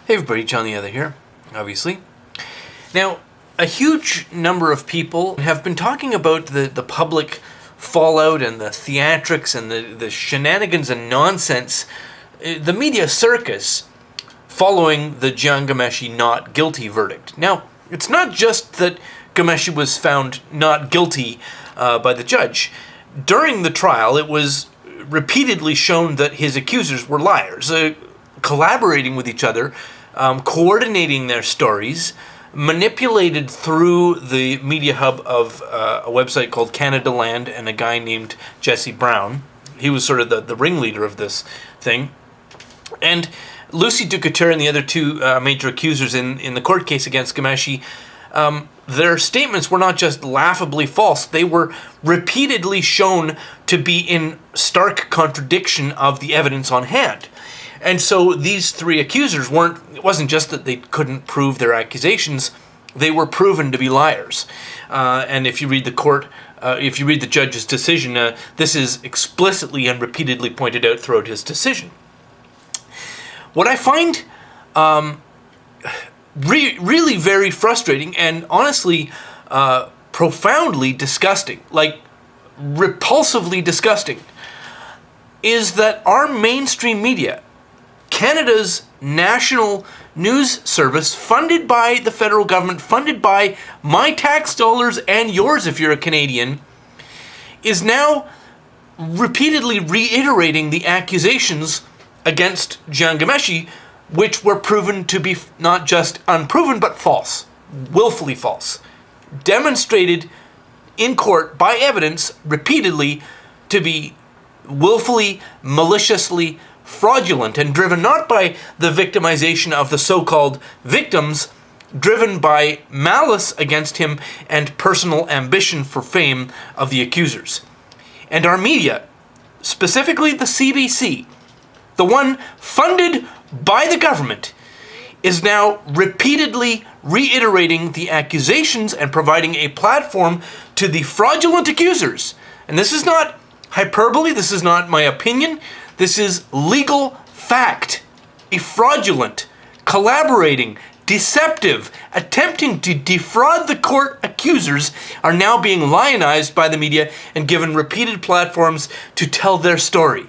Hey everybody, John the Other here, obviously. Now, a huge number of people have been talking about the public fallout and the theatrics and the shenanigans and nonsense, the media circus, following the Jian Ghomeshi not guilty verdict. Now, it's not just that Ghomeshi was found not guilty by the judge. During the trial, it was repeatedly shown that his accusers were liars, collaborating with each other, coordinating their stories, manipulated through the media hub of a website called Canada Land and a guy named Jesse Brown. He was sort of the ringleader of this thing. And Lucy Ducouture and the other two major accusers in the court case against Ghomeshi, their statements were not just laughably false, they were repeatedly shown to be in stark contradiction of the evidence on hand. And so these three accusers it wasn't just that they couldn't prove their accusations, they were proven to be liars. And if you read the judge's decision, this is explicitly and repeatedly pointed out throughout his decision. What I find really very frustrating and honestly profoundly disgusting, like repulsively disgusting, is that our mainstream media, Canada's national news service, funded by the federal government, funded by my tax dollars and yours if you're a Canadian, is now repeatedly reiterating the accusations against Jian Ghomeshi, which were proven to be not just unproven, but false, willfully false, demonstrated in court by evidence repeatedly to be willfully, maliciously fraudulent, and driven not by the victimization of the so-called victims, driven by malice against him and personal ambition for fame of the accusers. And our media, specifically the CBC, the one funded by the government, is now repeatedly reiterating the accusations and providing a platform to the fraudulent accusers. And this is not hyperbole, this is not my opinion, this is legal fact. A fraudulent, collaborating, deceptive, attempting to defraud the court accusers are now being lionized by the media and given repeated platforms to tell their story.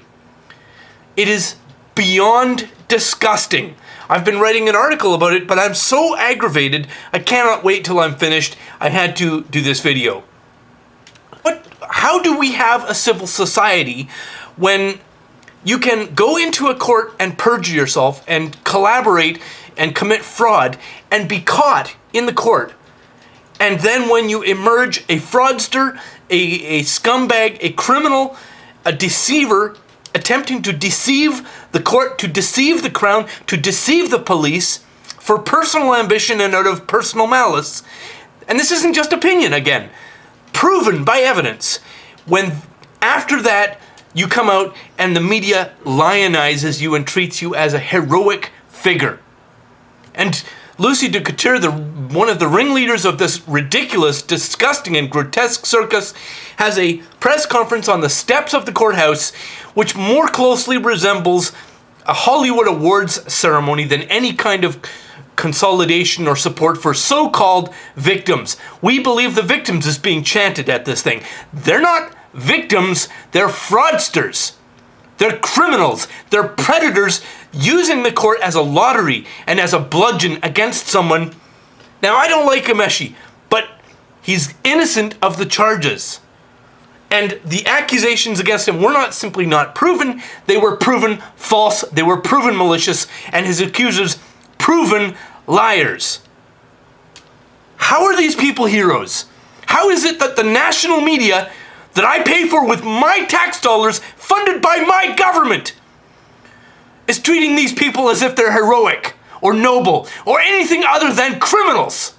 It is beyond disgusting. I've been writing an article about it, but I'm so aggravated, I cannot wait till I'm finished. I had to do this video. But how do we have a civil society when you can go into a court and perjure yourself and collaborate and commit fraud and be caught in the court, and then when you emerge a fraudster, a scumbag, a criminal, a deceiver, attempting to deceive the court, to deceive the crown, to deceive the police for personal ambition and out of personal malice, and this isn't just opinion again, proven by evidence, when after that you come out and the media lionizes you and treats you as a heroic figure. And Lucy Ducouture, one of the ringleaders of this ridiculous, disgusting, and grotesque circus, has a press conference on the steps of the courthouse which more closely resembles a Hollywood Awards ceremony than any kind of consolidation or support for so-called victims. We believe the victims is being chanted at this thing. They're not victims, they're fraudsters. They're criminals. They're predators using the court as a lottery and as a bludgeon against someone. Now, I don't like Ghomeshi, but he's innocent of the charges. And the accusations against him were not simply not proven, they were proven false, they were proven malicious, and his accusers proven liars. How are these people heroes? How is it that the national media that I pay for with my tax dollars, funded by my government, is treating these people as if they're heroic or noble or anything other than criminals?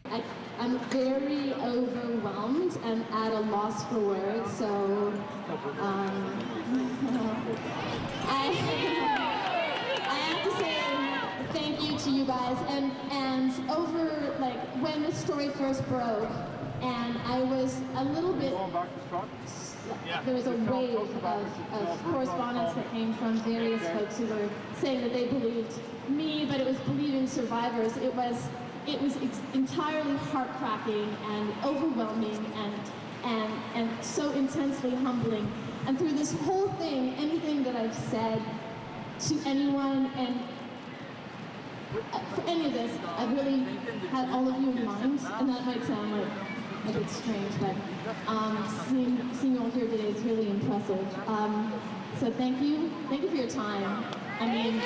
I'm very overwhelmed and at a loss for words, so I have to say thank you to you guys, and over, like, when the story first broke, and I was a little bit there was a wave of correspondence that came from various folks who were saying that they believed me, but it was believing survivors. It was entirely heart-cracking and overwhelming and so intensely humbling. And through this whole thing, anything that I've said to anyone, and for any of this, I've really had all of you in mind, and that might sound like a bit strange, but seeing you all here today is really impressive. So thank you for your time. I mean,